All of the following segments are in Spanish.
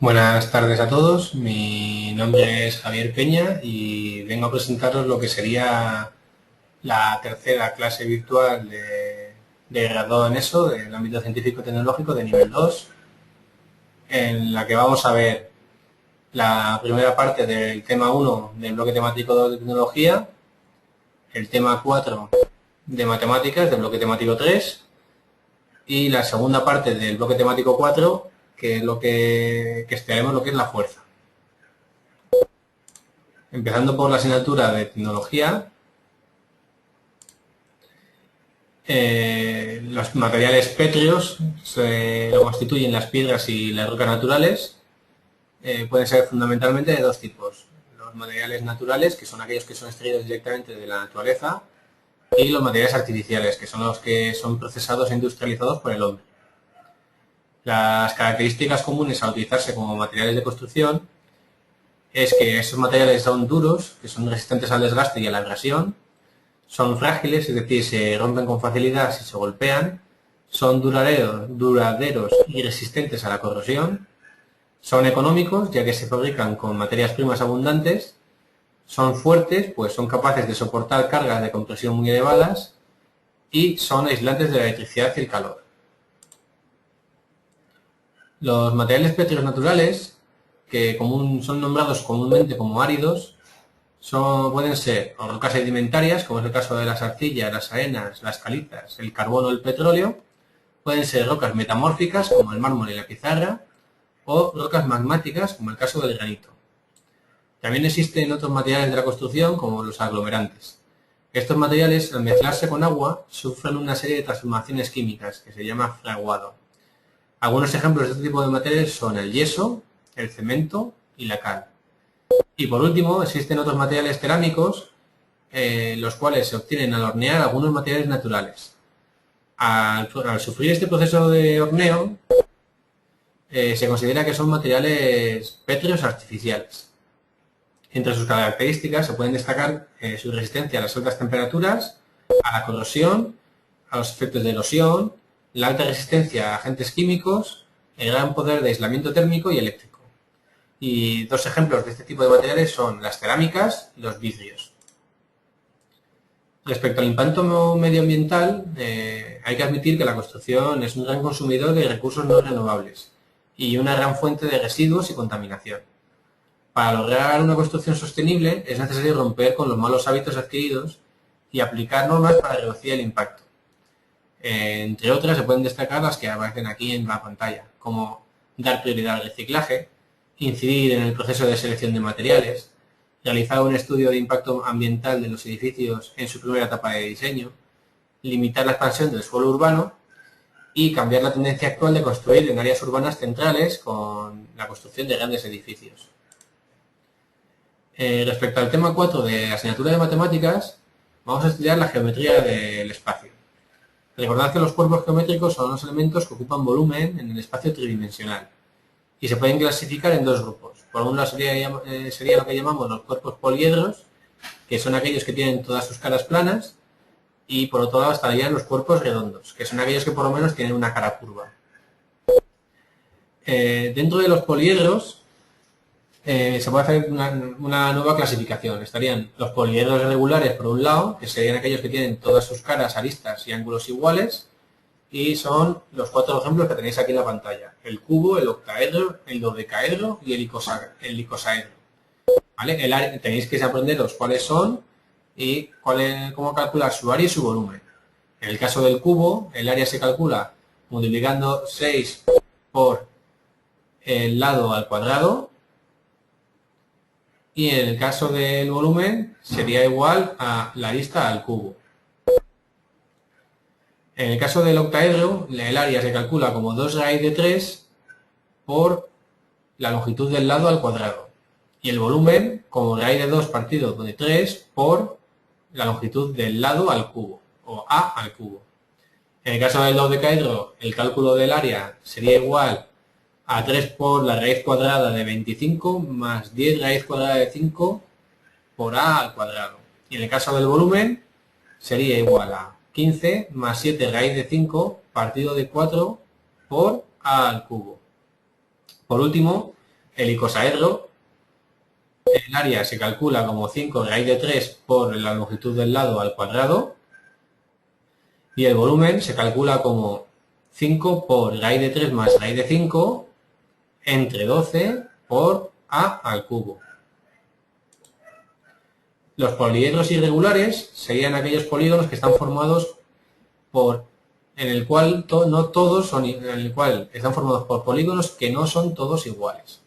Buenas tardes a todos, mi nombre es Javier Peña y vengo a presentaros lo que sería la tercera clase virtual de graduado en ESO del ámbito científico-tecnológico de nivel 2, en la que vamos a ver la primera parte del tema 1 del bloque temático 2 de tecnología, el tema 4 de matemáticas del bloque temático 3 y la segunda parte del bloque temático 4, que es lo que estudiaremos lo que es la fuerza. Empezando por la asignatura de tecnología, los materiales pétreos lo constituyen las piedras y las rocas naturales. Pueden ser fundamentalmente de dos tipos. Los materiales naturales, que son aquellos que son extraídos directamente de la naturaleza, y los materiales artificiales, que son los que son procesados e industrializados por el hombre. Las características comunes al utilizarse como materiales de construcción es que esos materiales son duros, que son resistentes al desgaste y a la abrasión, son frágiles, es decir, se rompen con facilidad si se golpean, son duraderos y resistentes a la corrosión, son económicos, ya que se fabrican con materias primas abundantes, son fuertes, pues son capaces de soportar cargas de compresión muy elevadas, y son aislantes de la electricidad y el calor. Los materiales pétreos naturales, que son nombrados comúnmente como áridos, pueden ser rocas sedimentarias, como es el caso de las arcillas, las arenas, las calizas, el carbono o el petróleo. Pueden ser rocas metamórficas, como el mármol y la pizarra, o rocas magmáticas, como el caso del granito. También existen otros materiales de la construcción, como los aglomerantes. Estos materiales, al mezclarse con agua, sufren una serie de transformaciones químicas, que se llama fraguado. Algunos ejemplos de este tipo de materiales son el yeso, el cemento y la cal. Y por último, existen otros materiales cerámicos, los cuales se obtienen al hornear algunos materiales naturales. Al sufrir este proceso de horneo, se considera que son materiales pétreos artificiales. Entre sus características se pueden destacar su resistencia a las altas temperaturas, a la corrosión, a los efectos de erosión, la alta resistencia a agentes químicos, el gran poder de aislamiento térmico y eléctrico. Y dos ejemplos de este tipo de materiales son las cerámicas y los vidrios. Respecto al impacto medioambiental, hay que admitir que la construcción es un gran consumidor de recursos no renovables y una gran fuente de residuos y contaminación. Para lograr una construcción sostenible es necesario romper con los malos hábitos adquiridos y aplicar normas para reducir el impacto. Entre otras se pueden destacar las que aparecen aquí en la pantalla, como dar prioridad al reciclaje, incidir en el proceso de selección de materiales, realizar un estudio de impacto ambiental de los edificios en su primera etapa de diseño, limitar la expansión del suelo urbano y cambiar la tendencia actual de construir en áreas urbanas centrales con la construcción de grandes edificios. Respecto al tema 4 de asignatura de matemáticas, vamos a estudiar la geometría del espacio. Recordad que los cuerpos geométricos son los elementos que ocupan volumen en el espacio tridimensional y se pueden clasificar en dos grupos. Por un lado sería lo que llamamos los cuerpos poliedros, que son aquellos que tienen todas sus caras planas, y por otro lado estarían los cuerpos redondos, que son aquellos que por lo menos tienen una cara curva. Dentro de los poliedros se puede hacer una nueva clasificación. Estarían los poliedros regulares por un lado, que serían aquellos que tienen todas sus caras, aristas y ángulos iguales, y son los cuatro ejemplos que tenéis aquí en la pantalla: el cubo, el octaedro, el dodecaedro y el icosaedro. ¿Vale? Tenéis que aprenderos cuáles son y cómo calcular su área y su volumen. En el caso del cubo, el área se calcula multiplicando 6 por el lado al cuadrado, y en el caso del volumen sería igual a la arista al cubo. En el caso del octaedro, el área se calcula como 2 raíz de 3 por la longitud del lado al cuadrado. Y el volumen como raíz de 2 partido de 3 por la longitud del lado al cubo, o a al cubo. En el caso del dodecaedro, el cálculo del área sería igual a 3 por la raíz cuadrada de 25 más 10 raíz cuadrada de 5 por a al cuadrado. Y en el caso del volumen sería igual a 15 más 7 raíz de 5 partido de 4 por a al cubo. Por último, el icosaedro, el área se calcula como 5 raíz de 3 por la longitud del lado al cuadrado, y el volumen se calcula como 5 por raíz de 3 más raíz de 5 entre 12 por a al cubo. Los poliedros irregulares serían aquellos polígonos que están formados en el cual están formados por polígonos que no son todos iguales.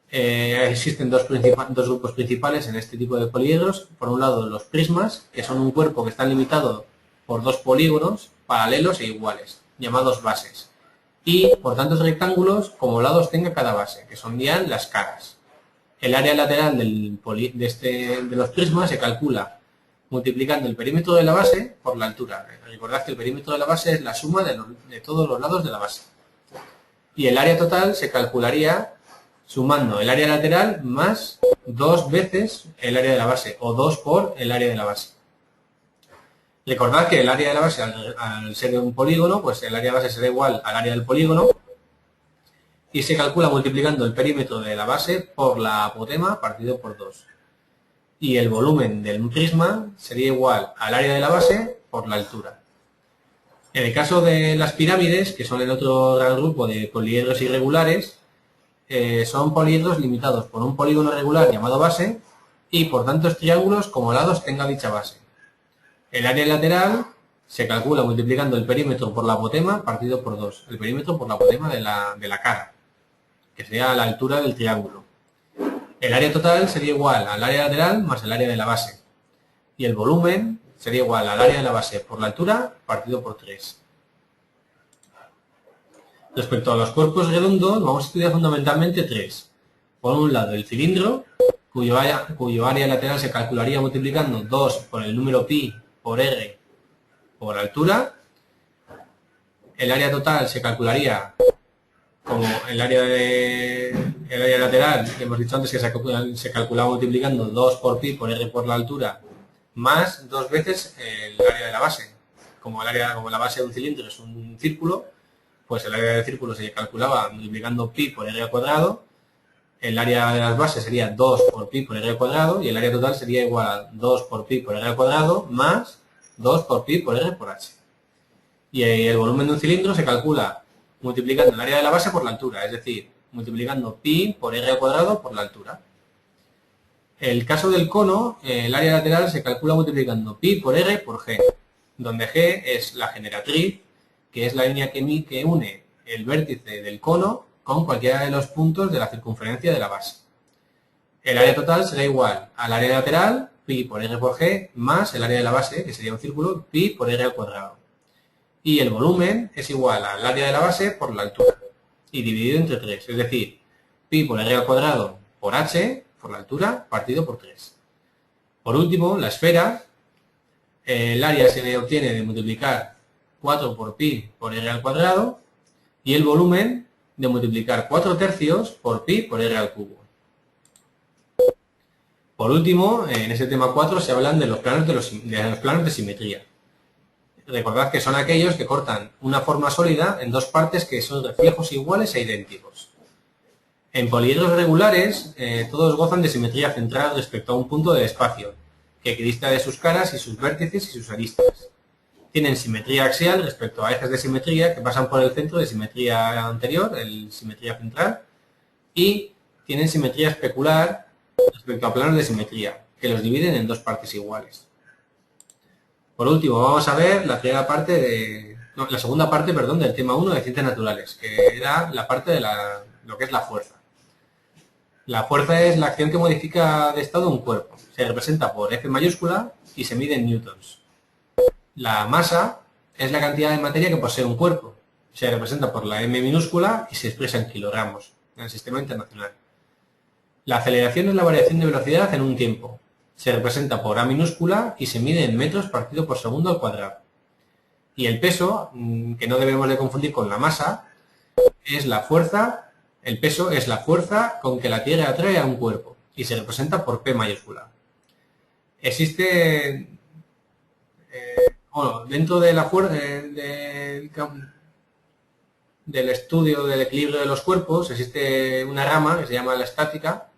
Existen dos grupos principales en este tipo de poliedros. Por un lado, los prismas, que son un cuerpo que está limitado por dos polígonos paralelos e iguales, llamados bases. Y por tantos rectángulos como lados tenga cada base, que son bien las caras. El área lateral de los prismas se calcula multiplicando el perímetro de la base por la altura. Recordad que el perímetro de la base es la suma de todos los lados de la base. Y el área total se calcularía sumando el área lateral más 2 veces el área de la base, o 2 por el área de la base. Recordad que el área de la base, al ser un polígono, pues el área de base será igual al área del polígono, y se calcula multiplicando el perímetro de la base por la apotema partido por 2. Y el volumen del prisma sería igual al área de la base por la altura. En el caso de las pirámides, que son el otro gran grupo de poliedros irregulares, son poliedros limitados por un polígono regular llamado base y por tantos triángulos como lados tenga dicha base. El área lateral se calcula multiplicando el perímetro por la apotema partido por 2. El perímetro por la apotema de la cara, que sería la altura del triángulo. El área total sería igual al área lateral más el área de la base. Y el volumen sería igual al área de la base por la altura partido por 3. Respecto a los cuerpos redondos, vamos a estudiar fundamentalmente 3. Por un lado, el cilindro, cuyo área lateral se calcularía multiplicando 2 por el número pi por r por altura. El área total se calcularía como el área lateral, que hemos dicho antes que se calculaba multiplicando 2 por pi por r por la altura, más 2 veces el área de la base. Como la base de un cilindro es un círculo, pues el área del círculo se calculaba multiplicando pi por r al cuadrado, el área de las bases sería 2 por pi por r al cuadrado, y el área total sería igual a 2 por pi por r al cuadrado más 2 por pi por r por h. Y el volumen de un cilindro se calcula multiplicando el área de la base por la altura, es decir, multiplicando pi por r al cuadrado por la altura. El caso del cono, el área lateral se calcula multiplicando pi por r por g, donde g es la generatriz, que es la línea que une el vértice del cono con cualquiera de los puntos de la circunferencia de la base. El área total será igual al área lateral, pi por r por g, más el área de la base, que sería un círculo, pi por r al cuadrado. Y el volumen es igual al área de la base por la altura, y dividido entre 3, es decir, pi por r al cuadrado por h, por la altura, partido por 3. Por último, la esfera, el área se obtiene de multiplicar 4 por pi por r al cuadrado, y el volumen de multiplicar 4 tercios por pi por r al cubo. Por último, en ese tema 4 se hablan de los planos de simetría. Recordad que son aquellos que cortan una forma sólida en dos partes que son reflejos iguales e idénticos. En poliedros regulares, todos gozan de simetría central respecto a un punto del espacio, que equidista de sus caras y sus vértices y sus aristas. Tienen simetría axial respecto a ejes de simetría que pasan por el centro de simetría anterior, el simetría central, y tienen simetría especular respecto a planos de simetría, que los dividen en dos partes iguales. Por último, vamos a ver la segunda parte del tema 1 de Ciencias Naturales, que era la parte de lo que es la fuerza. La fuerza es la acción que modifica de estado un cuerpo. Se representa por F mayúscula y se mide en newtons. La masa es la cantidad de materia que posee un cuerpo. Se representa por la M minúscula y se expresa en kilogramos en el sistema internacional. La aceleración es la variación de velocidad en un tiempo. Se representa por A minúscula y se mide en metros partido por segundo al cuadrado. Y el peso, que no debemos de confundir con la masa, es la fuerza. El peso es la fuerza con que la Tierra atrae a un cuerpo y se representa por P mayúscula. Existe, dentro de la fuerza, del estudio del equilibrio de los cuerpos existe una rama que se llama la estática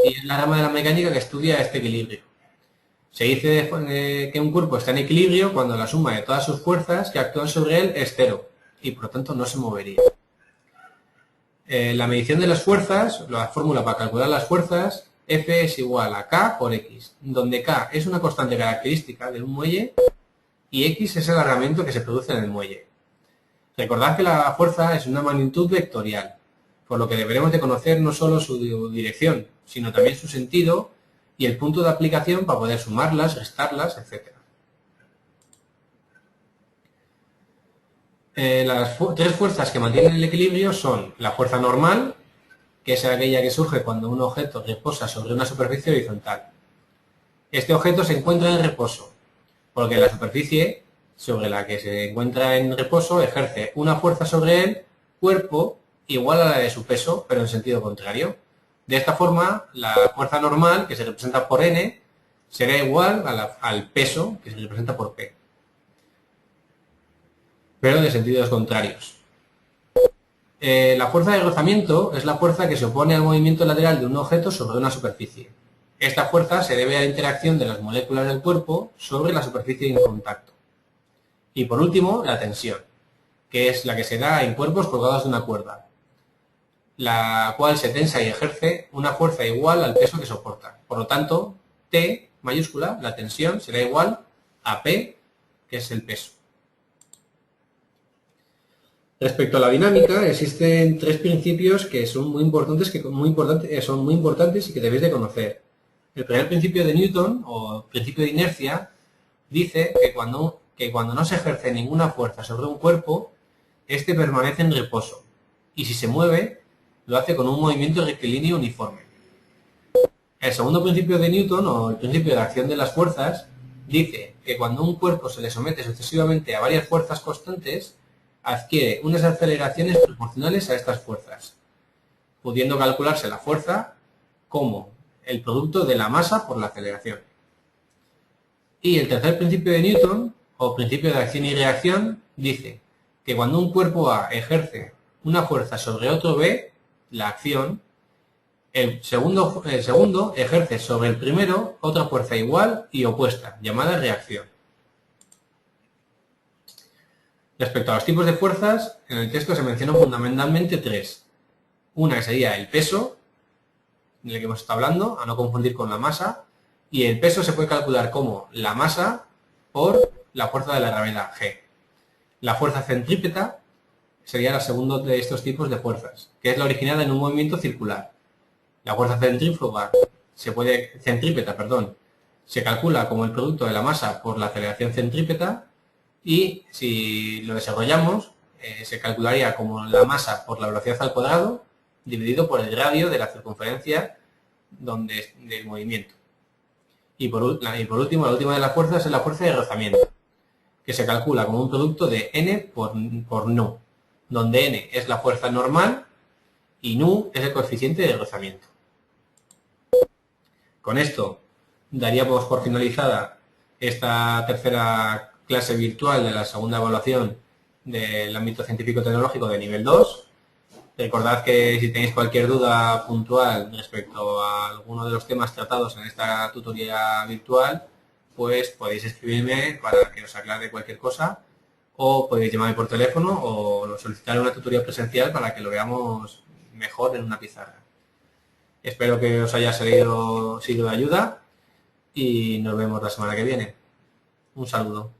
y es la rama de la mecánica que estudia este equilibrio. Se dice que un cuerpo está en equilibrio cuando la suma de todas sus fuerzas que actúan sobre él es cero y por lo tanto no se movería. La medición de las fuerzas, la fórmula para calcular las fuerzas, F es igual a K por X, donde K es una constante característica de un muelle y X es el arrasamiento que se produce en el muelle. Recordad que la fuerza es una magnitud vectorial, por lo que deberemos de conocer no solo su dirección, sino también su sentido y el punto de aplicación para poder sumarlas, restarlas, etc. Las tres fuerzas que mantienen el equilibrio son la fuerza normal, que es aquella que surge cuando un objeto reposa sobre una superficie horizontal. Este objeto se encuentra en reposo, porque la superficie sobre la que se encuentra en reposo ejerce una fuerza sobre el cuerpo igual a la de su peso, pero en sentido contrario. De esta forma, la fuerza normal, que se representa por N, será igual al peso, que se representa por P, pero de sentidos contrarios. La fuerza de rozamiento es la fuerza que se opone al movimiento lateral de un objeto sobre una superficie. Esta fuerza se debe a la interacción de las moléculas del cuerpo sobre la superficie en contacto. Y por último, la tensión, que es la que se da en cuerpos colgados de una cuerda, la cual se tensa y ejerce una fuerza igual al peso que soporta. Por lo tanto, T mayúscula, la tensión, será igual a P, que es el peso. Respecto a la dinámica, existen tres principios que son muy importantes y que debéis de conocer. El primer principio de Newton, o principio de inercia, dice que cuando no se ejerce ninguna fuerza sobre un cuerpo, éste permanece en reposo, y si se mueve, lo hace con un movimiento rectilíneo uniforme. El segundo principio de Newton, o el principio de acción de las fuerzas, dice que cuando un cuerpo se le somete sucesivamente a varias fuerzas constantes, adquiere unas aceleraciones proporcionales a estas fuerzas, pudiendo calcularse la fuerza como el producto de la masa por la aceleración. Y el tercer principio de Newton, o principio de acción y reacción, dice que cuando un cuerpo A ejerce una fuerza sobre otro B, la acción, el segundo ejerce sobre el primero otra fuerza igual y opuesta, llamada reacción. Respecto a los tipos de fuerzas, en el texto se mencionan fundamentalmente tres. Una que sería el peso, del que hemos estado hablando, a no confundir con la masa, y el peso se puede calcular como la masa por la fuerza de la gravedad, G. La fuerza centrípeta sería la segunda de estos tipos de fuerzas, que es la originada en un movimiento circular. La fuerza centrípeta se calcula como el producto de la masa por la aceleración centrípeta y si lo desarrollamos se calcularía como la masa por la velocidad al cuadrado dividido por el radio de la circunferencia del movimiento. Y por último, la última de las fuerzas es la fuerza de rozamiento, que se calcula como un producto de N por nu, donde N es la fuerza normal y nu es el coeficiente de rozamiento. Con esto daríamos por finalizada esta tercera clase virtual de la segunda evaluación del ámbito científico-tecnológico de nivel 2. Recordad que si tenéis cualquier duda puntual respecto a alguno de los temas tratados en esta tutoría virtual, pues podéis escribirme para que os aclare cualquier cosa, o podéis llamarme por teléfono o solicitar una tutoría presencial para que lo veamos mejor en una pizarra. Espero que os haya sido de ayuda y nos vemos la semana que viene. Un saludo.